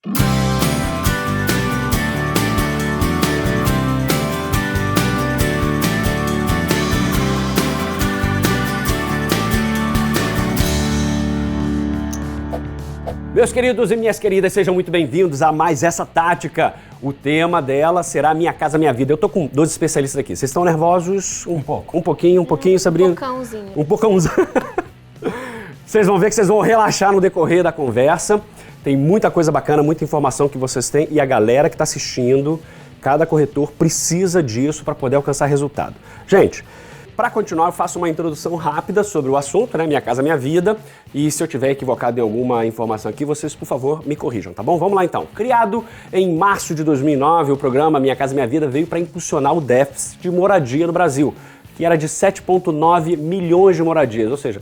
Meus queridos e minhas queridas, sejam muito bem-vindos a mais essa tática. O tema dela será Minha Casa Minha Vida. Eu tô com 2 especialistas aqui. Vocês estão nervosos? Um pouco. Um pouquinho, Sabrina? Um pocãozinho. Um pocãozinho. Vocês vão ver que vocês vão relaxar no decorrer da conversa. Tem muita coisa bacana, muita informação que vocês têm. E a galera que está assistindo, cada corretor precisa disso para poder alcançar resultado. Gente, para continuar, eu faço uma introdução rápida sobre o assunto, né? Minha Casa Minha Vida. E se eu tiver equivocado em alguma informação aqui, vocês, por favor, me corrijam, tá bom? Vamos lá, então. Criado em março de 2009, o programa Minha Casa Minha Vida veio para impulsionar o déficit de moradia no Brasil, que era de 7,9 milhões de moradias, ou seja,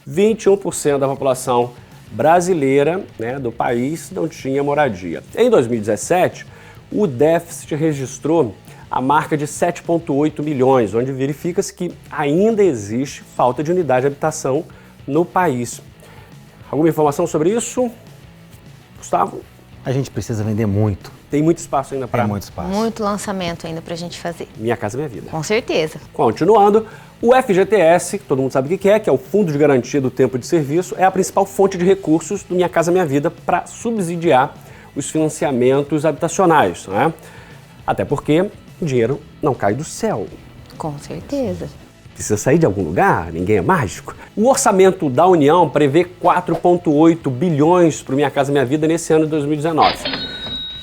21% da população brasileira, né, do país não tinha moradia. Em 2017, o déficit registrou a marca de 7,8 milhões, onde verifica-se que ainda existe falta de unidade de habitação no país. Alguma informação sobre isso, Gustavo? A gente precisa vender muito. Tem muito espaço ainda para... Tem muito espaço. Muito lançamento ainda pra gente fazer. Minha Casa Minha Vida. Com certeza. Continuando, o FGTS, que todo mundo sabe o que é o Fundo de Garantia do Tempo de Serviço, é a principal fonte de recursos do Minha Casa Minha Vida para subsidiar os financiamentos habitacionais, né? Até porque o dinheiro não cai do céu. Com certeza. Precisa sair de algum lugar, ninguém é mágico. O orçamento da União prevê 4,8 bilhões para o Minha Casa Minha Vida nesse ano de 2019.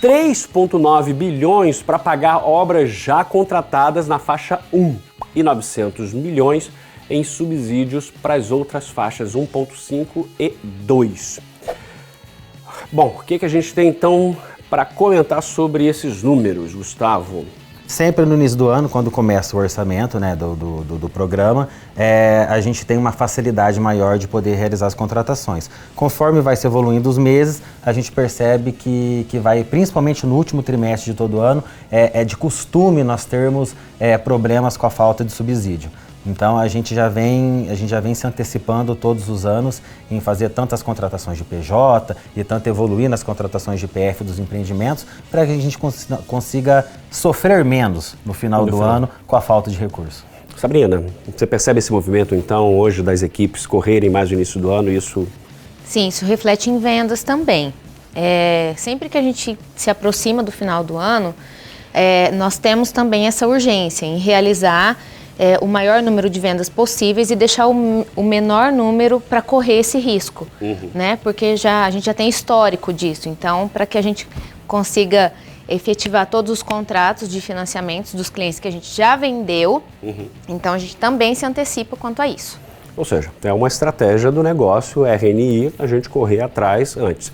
3,9 bilhões para pagar obras já contratadas na faixa 1 e 900 milhões em subsídios para as outras faixas 1,5 e 2. Bom, o que a gente tem então para comentar sobre esses números, Gustavo? Sempre no início do ano, quando começa o orçamento, né, do programa, a gente tem uma facilidade maior de poder realizar as contratações. Conforme vai se evoluindo os meses, a gente percebe que vai, principalmente no último trimestre de todo ano, é de costume nós termos problemas com a falta de subsídio. Então a gente já vem se antecipando todos os anos em fazer tantas contratações de PJ e tanto evoluir nas contratações de PF dos empreendimentos para que a gente consiga sofrer menos no final do ano com a falta de recurso. Sabrina, você percebe esse movimento então hoje das equipes correrem mais no início do ano? Sim, isso reflete em vendas também. Sempre que a gente se aproxima do final do ano, nós temos também essa urgência em realizar o maior número de vendas possíveis e deixar o menor número para correr esse risco, né? Porque a gente já tem histórico disso. Então, para que a gente consiga efetivar todos os contratos de financiamentos dos clientes que a gente já vendeu, então a gente também se antecipa quanto a isso. Ou seja, é uma estratégia do negócio RNI, a gente correr atrás antes.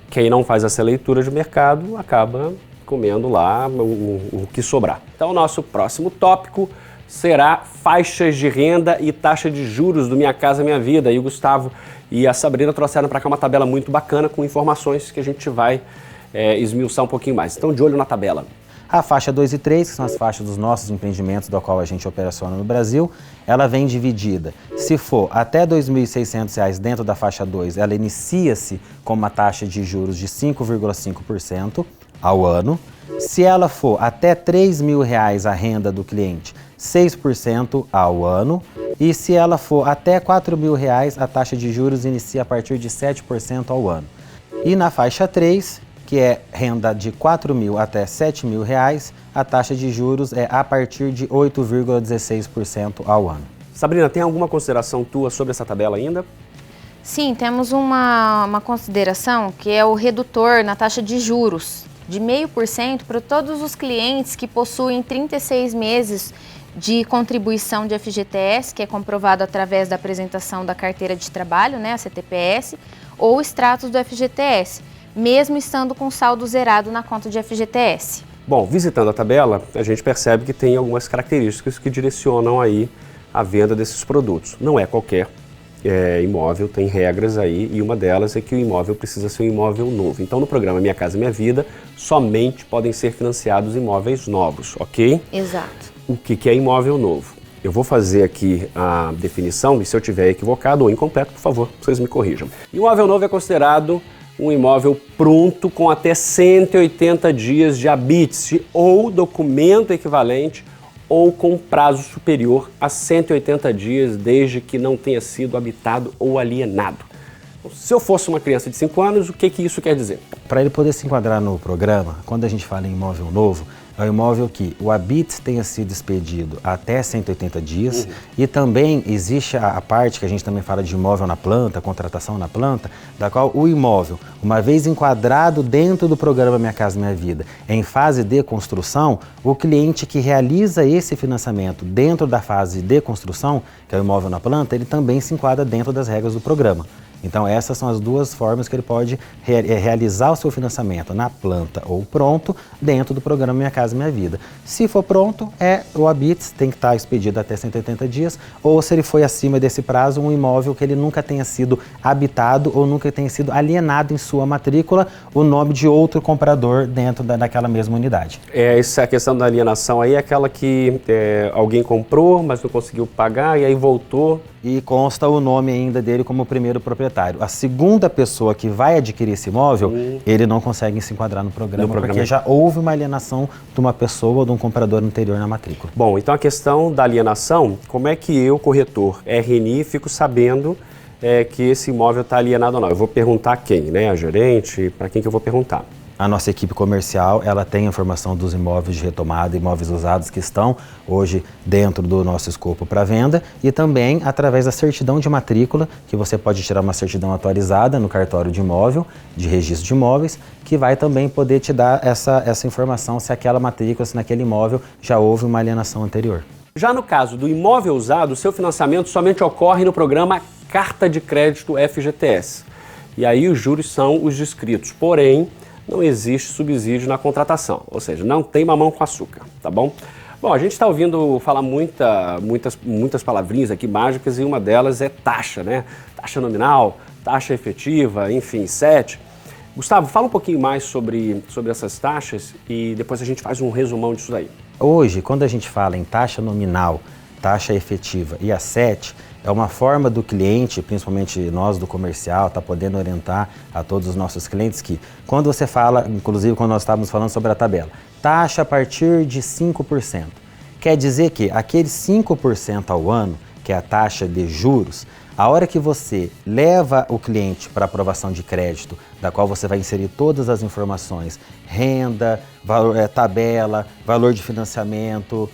Quem não faz essa leitura de mercado acaba comendo lá o que sobrar. Então, o nosso próximo tópico será faixas de renda e taxa de juros do Minha Casa Minha Vida. E o Gustavo e a Sabrina trouxeram para cá uma tabela muito bacana com informações que a gente vai esmiuçar um pouquinho mais. Então, de olho na tabela. A faixa 2 e 3, que são as faixas dos nossos empreendimentos, da qual a gente operaciona no Brasil, ela vem dividida. Se for até R$ 2.600 dentro da faixa 2, ela inicia-se com uma taxa de juros de 5,5% ao ano. Se ela for até R$ 3.000 a renda do cliente, 6% ao ano. E se ela for até R$ 4.000, a taxa de juros inicia a partir de 7% ao ano. E na faixa 3, que é renda de R$ 4.000 até R$ 7.000, a taxa de juros é a partir de 8,16% ao ano. Sabrina, tem alguma consideração tua sobre essa tabela ainda? Sim, temos uma consideração que é o redutor na taxa de juros de 0,5% para todos os clientes que possuem 36 meses de contribuição de FGTS, que é comprovado através da apresentação da carteira de trabalho, né, a CTPS, ou extratos do FGTS, mesmo estando com saldo zerado na conta de FGTS. Bom, visitando a tabela, a gente percebe que tem algumas características que direcionam aí a venda desses produtos. Não é qualquer imóvel, tem regras aí, e uma delas é que o imóvel precisa ser um imóvel novo. Então, no programa Minha Casa Minha Vida, somente podem ser financiados imóveis novos, ok? Exato. O que é imóvel novo? Eu vou fazer aqui a definição e se eu tiver equivocado ou incompleto, por favor, vocês me corrijam. Imóvel novo é considerado um imóvel pronto com até 180 dias de habite ou documento equivalente ou com prazo superior a 180 dias desde que não tenha sido habitado ou alienado. Se eu fosse uma criança de 5 anos, o que isso quer dizer? Para ele poder se enquadrar no programa, quando a gente fala em imóvel novo, é um imóvel que o habite tenha sido expedido até 180 dias e também existe a parte que a gente também fala de imóvel na planta, contratação na planta, da qual o imóvel, uma vez enquadrado dentro do programa Minha Casa Minha Vida, em fase de construção, o cliente que realiza esse financiamento dentro da fase de construção, que é o imóvel na planta, ele também se enquadra dentro das regras do programa. Então essas são as duas formas que ele pode realizar o seu financiamento na planta ou pronto dentro do programa Minha Casa Minha Vida. Se for pronto, o habite tem que estar expedido até 180 dias, ou se ele foi acima desse prazo, um imóvel que ele nunca tenha sido habitado ou nunca tenha sido alienado em sua matrícula o nome de outro comprador dentro daquela mesma unidade. Essa questão da alienação aí é aquela que alguém comprou, mas não conseguiu pagar e aí voltou. E consta o nome ainda dele como primeiro proprietário. A segunda pessoa que vai adquirir esse imóvel, ele não consegue se enquadrar no programa porque já houve uma alienação de uma pessoa ou de um comprador anterior na matrícula. Bom, então a questão da alienação, como é que eu, corretor RNI, fico sabendo que esse imóvel está alienado ou não? Eu vou perguntar a quem, né? A gerente, para quem que eu vou perguntar? A nossa equipe comercial, ela tem a informação dos imóveis de retomada, imóveis usados que estão hoje dentro do nosso escopo para venda e também através da certidão de matrícula, que você pode tirar uma certidão atualizada no cartório de imóvel, de registro de imóveis, que vai também poder te dar essa informação se aquela matrícula, se naquele imóvel já houve uma alienação anterior. Já no caso do imóvel usado, o seu financiamento somente ocorre no programa Carta de Crédito FGTS. E aí os juros são os descritos, porém, não existe subsídio na contratação, ou seja, não tem mamão com açúcar, tá bom? Bom, a gente está ouvindo falar muitas palavrinhas aqui mágicas e uma delas é taxa, né? Taxa nominal, taxa efetiva, enfim, SET. Gustavo, fala um pouquinho mais sobre essas taxas e depois a gente faz um resumão disso daí. Hoje, quando a gente fala em taxa nominal, taxa efetiva e a SET, é uma forma do cliente, principalmente nós do comercial, tá podendo orientar a todos os nossos clientes que, quando você fala, inclusive quando nós estávamos falando sobre a tabela, taxa a partir de 5%, quer dizer que aqueles 5% ao ano, que é a taxa de juros, a hora que você leva o cliente para aprovação de crédito, da qual você vai inserir todas as informações, renda, valor, tabela, valor de financiamento,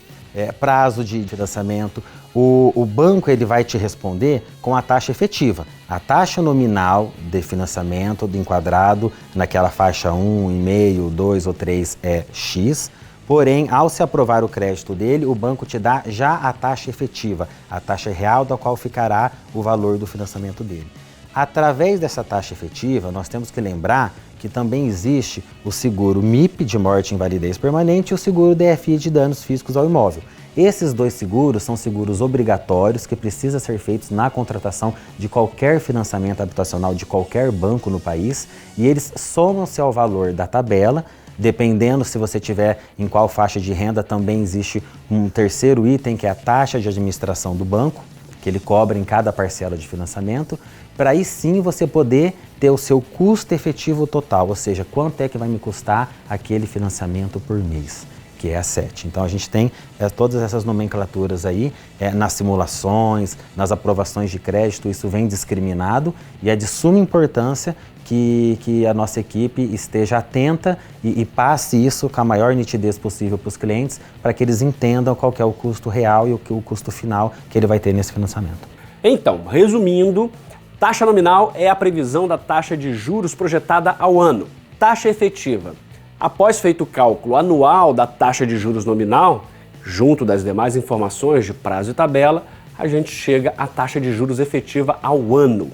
prazo de financiamento, o banco ele vai te responder com a taxa efetiva. A taxa nominal de financiamento do enquadrado naquela faixa 1,5, 2 ou 3 é X, porém, ao se aprovar o crédito dele, o banco te dá já a taxa efetiva, a taxa real da qual ficará o valor do financiamento dele. Através dessa taxa efetiva, nós temos que lembrar que também existe o seguro MIP de morte e invalidez permanente e o seguro DFI de danos físicos ao imóvel. Esses dois seguros são seguros obrigatórios que precisam ser feitos na contratação de qualquer financiamento habitacional de qualquer banco no país e eles somam-se ao valor da tabela. Dependendo se você tiver em qual faixa de renda, também existe um terceiro item que é a taxa de administração do banco, que ele cobra em cada parcela de financiamento, para aí sim você poder ter o seu custo efetivo total, ou seja, quanto é que vai me custar aquele financiamento por mês, que é a SET. Então a gente tem todas essas nomenclaturas aí, nas simulações, nas aprovações de crédito, isso vem discriminado e é de suma importância que a nossa equipe esteja atenta e passe isso com a maior nitidez possível para os clientes, para que eles entendam qual que é o custo real e o custo final que ele vai ter nesse financiamento. Então, resumindo, taxa nominal é a previsão da taxa de juros projetada ao ano. Taxa efetiva. Após feito o cálculo anual da taxa de juros nominal, junto das demais informações de prazo e tabela, a gente chega à taxa de juros efetiva ao ano.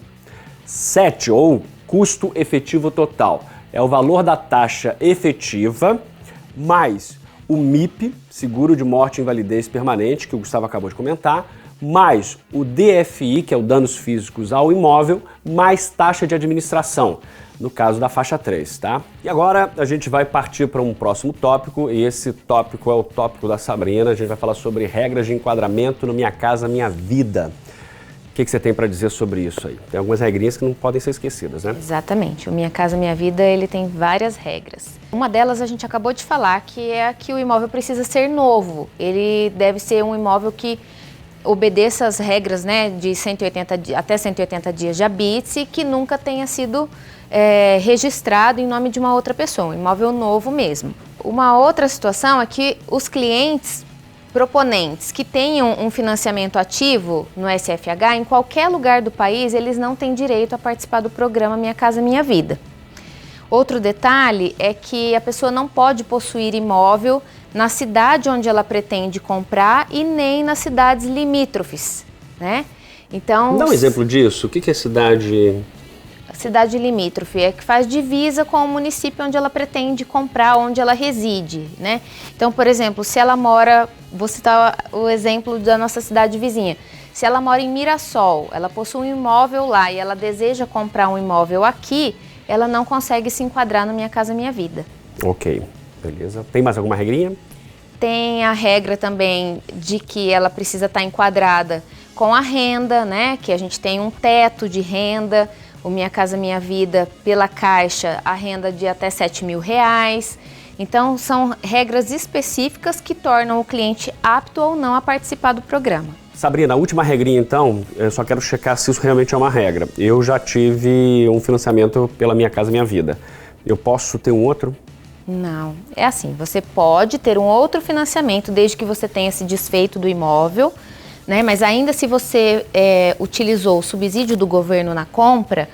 SET, ou custo efetivo total, é o valor da taxa efetiva mais o MIP, seguro de morte e invalidez permanente, que o Gustavo acabou de comentar, mais o DFI, que é o danos físicos ao imóvel, mais taxa de administração, no caso da faixa 3, tá? E agora a gente vai partir para um próximo tópico, e esse tópico é o tópico da Sabrina. A gente vai falar sobre regras de enquadramento no Minha Casa Minha Vida. que você tem para dizer sobre isso aí? Tem algumas regrinhas que não podem ser esquecidas, né? Exatamente. O Minha Casa Minha Vida, ele tem várias regras. Uma delas a gente acabou de falar, que é que o imóvel precisa ser novo. Ele deve ser um imóvel que obedeça as regras, né, de 180 até 180 dias de habite e que nunca tenha sido registrado em nome de uma outra pessoa, um imóvel novo mesmo. Uma outra situação é que os clientes proponentes que tenham um financiamento ativo no SFH, em qualquer lugar do país, eles não têm direito a participar do programa Minha Casa Minha Vida. Outro detalhe é que a pessoa não pode possuir imóvel na cidade onde ela pretende comprar e nem nas cidades limítrofes, né? Então, dá um exemplo disso. O que é cidade? Cidade limítrofe é que faz divisa com o município onde ela pretende comprar, onde ela reside, né? Então, por exemplo, se ela mora, vou citar o exemplo da nossa cidade vizinha. Se ela mora em Mirassol, ela possui um imóvel lá e ela deseja comprar um imóvel aqui, ela não consegue se enquadrar no Minha Casa Minha Vida. Ok, beleza. Tem mais alguma regrinha? Tem a regra também de que ela precisa estar enquadrada com a renda, né? Que a gente tem um teto de renda. O Minha Casa Minha Vida, pela Caixa, a renda de até R$7.000. Então, são regras específicas que tornam o cliente apto ou não a participar do programa. Sabrina, a última regrinha então, eu só quero checar se isso realmente é uma regra. Eu já tive um financiamento pela Minha Casa Minha Vida. Eu posso ter um outro? Não, é assim, você pode ter um outro financiamento desde que você tenha se desfeito do imóvel, né? Mas ainda se você utilizou o subsídio do governo na compra,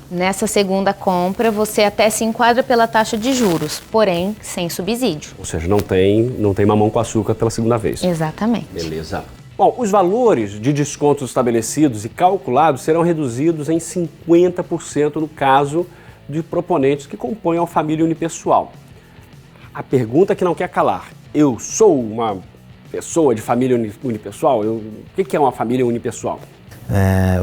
nessa segunda compra você até se enquadra pela taxa de juros, porém sem subsídio. Ou seja, não tem mamão com açúcar pela segunda vez. Exatamente. Beleza. Bom, os valores de descontos estabelecidos e calculados serão reduzidos em 50% no caso de proponentes que compõem a família unipessoal. A pergunta que não quer calar: eu sou uma pessoa de família unipessoal? O que é uma família unipessoal?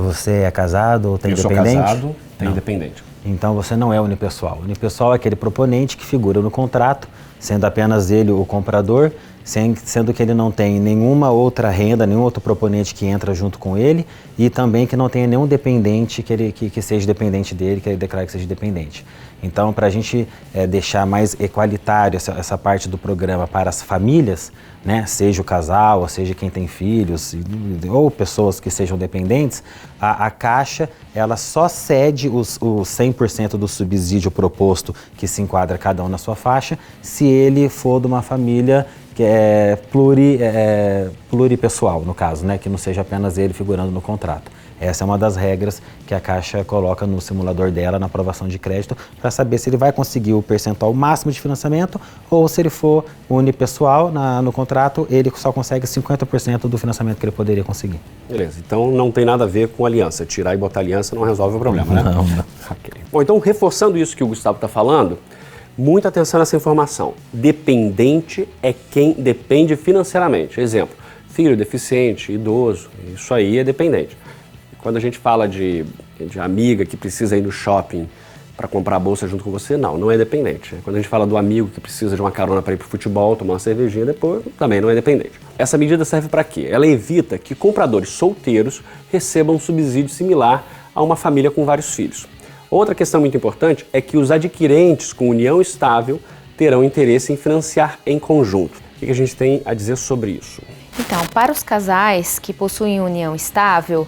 Você é casado ou tem dependente? Eu sou casado, tenho dependente. Então você não é unipessoal. Unipessoal é aquele proponente que figura no contrato, sendo apenas ele o comprador, sendo que ele não tem nenhuma outra renda, nenhum outro proponente que entra junto com ele e também que não tenha nenhum dependente que seja dependente dele, que ele declare que seja dependente. Então, para a gente deixar mais equalitário essa parte do programa para as famílias, né, seja o casal, ou seja quem tem filhos, ou pessoas que sejam dependentes, a Caixa ela só cede os 100% do subsídio proposto que se enquadra cada um na sua faixa, se ele for de uma família que é pluripessoal, no caso, né, que não seja apenas ele figurando no contrato. Essa é uma das regras que a Caixa coloca no simulador dela, na aprovação de crédito, para saber se ele vai conseguir o percentual máximo de financiamento ou se ele for unipessoal no contrato, ele só consegue 50% do financiamento que ele poderia conseguir. Beleza, então não tem nada a ver com aliança. Tirar e botar aliança não resolve o problema, né? Não. Okay. Bom, então reforçando isso que o Gustavo está falando, muita atenção nessa informação. Dependente é quem depende financeiramente. Exemplo, filho deficiente, idoso, isso aí é dependente. Quando a gente fala de amiga que precisa ir no shopping para comprar a bolsa junto com você, não é dependente. Quando a gente fala do amigo que precisa de uma carona para ir para o futebol, tomar uma cervejinha depois, também não é dependente. Essa medida serve para quê? Ela evita que compradores solteiros recebam um subsídio similar a uma família com vários filhos. Outra questão muito importante é que os adquirentes com união estável terão interesse em financiar em conjunto. O que a gente tem a dizer sobre isso? Então, para os casais que possuem união estável,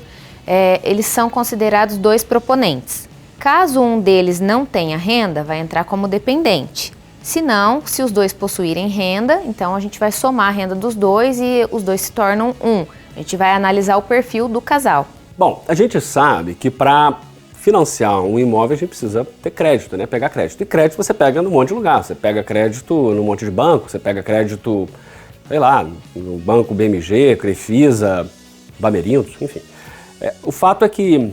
eles são considerados dois proponentes. Caso um deles não tenha renda, vai entrar como dependente. Se não, se os dois possuírem renda, então a gente vai somar a renda dos dois e os dois se tornam um. A gente vai analisar o perfil do casal. Bom, a gente sabe que para financiar um imóvel a gente precisa ter crédito, né? Pegar crédito. E crédito você pega num monte de lugar. Você pega crédito num monte de banco, você pega crédito, sei lá, no banco BMG, Crefisa, Bamerindos, enfim. O fato é que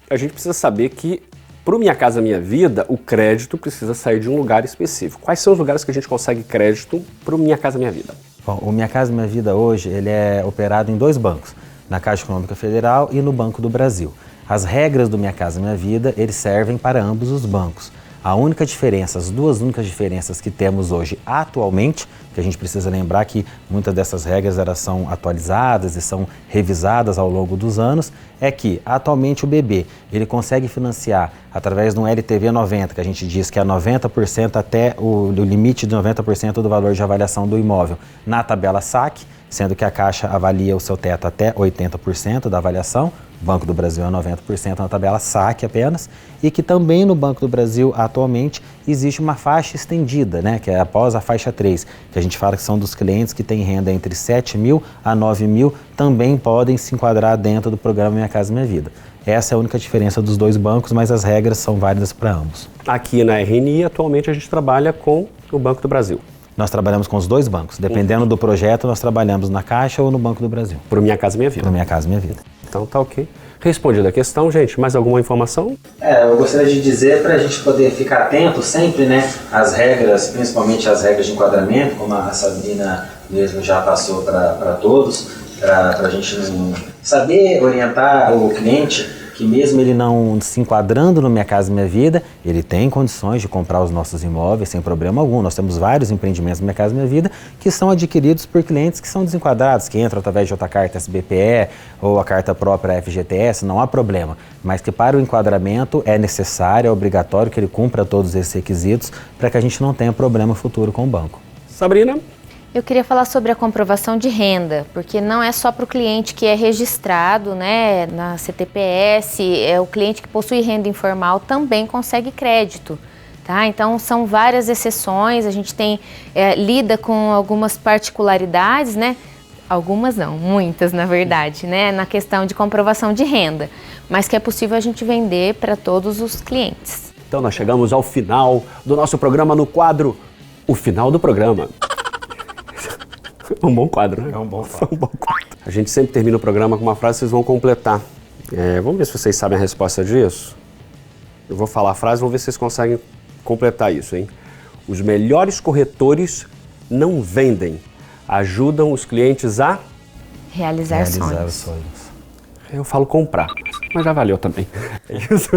a gente precisa saber que, para o Minha Casa Minha Vida, o crédito precisa sair de um lugar específico. Quais são os lugares que a gente consegue crédito para o Minha Casa Minha Vida? Bom, o Minha Casa Minha Vida hoje ele é operado em dois bancos, na Caixa Econômica Federal e no Banco do Brasil. As regras do Minha Casa Minha Vida, eles servem para ambos os bancos. A única diferença, as duas únicas diferenças que temos hoje atualmente, que a gente precisa lembrar que muitas dessas regras elas são atualizadas e são revisadas ao longo dos anos, é que atualmente o bebê ele consegue financiar através de um LTV 90, que a gente diz que é 90% até o limite de 90% do valor de avaliação do imóvel na tabela SAC, sendo que a Caixa avalia o seu teto até 80% da avaliação. O Banco do Brasil é 90% na tabela SAC apenas, e que também no Banco do Brasil atualmente existe uma faixa estendida, né, que é após a faixa 3, que a gente fala que são dos clientes que têm renda entre 7 mil a 9 mil, também podem se enquadrar dentro do programa Minha Casa Minha Vida. Essa é a única diferença dos dois bancos, mas as regras são válidas para ambos. Aqui na RNI, atualmente a gente trabalha com o Banco do Brasil. Nós trabalhamos com os dois bancos. Dependendo do projeto, nós trabalhamos na Caixa ou no Banco do Brasil. Pro Minha Casa Minha Vida. Pro Minha Casa Minha Vida. Então tá ok. Respondida a questão, gente, mais alguma informação? Eu gostaria de dizer para a gente poder ficar atento sempre, né, às regras, principalmente as regras de enquadramento, como a Sabrina mesmo já passou para todos, para a gente saber orientar o cliente que mesmo ele não se enquadrando no Minha Casa Minha Vida, ele tem condições de comprar os nossos imóveis sem problema algum. Nós temos vários empreendimentos no Minha Casa Minha Vida que são adquiridos por clientes que são desenquadrados, que entram através de outra carta SBPE ou a carta própria FGTS, não há problema. Mas que para o enquadramento é necessário, é obrigatório que ele cumpra todos esses requisitos para que a gente não tenha problema futuro com o banco. Sabrina? Eu queria falar sobre a comprovação de renda, porque não é só para o cliente que é registrado, né, na CTPS, o cliente que possui renda informal também consegue crédito, tá? Então são várias exceções, a gente lida com algumas particularidades, né? Algumas não, muitas na verdade, né, na questão de comprovação de renda, mas que é possível a gente vender para todos os clientes. Então nós chegamos ao final do nosso programa no quadro O Final do Programa. É um bom quadro, né? É um bom quadro. A gente sempre termina o programa com uma frase que vocês vão completar. Vamos ver se vocês sabem a resposta disso. Eu vou falar a frase, vamos ver se vocês conseguem completar isso, hein? Os melhores corretores não vendem, ajudam os clientes a Realizar os sonhos. sonhos. Eu falo comprar, mas já valeu também. É isso.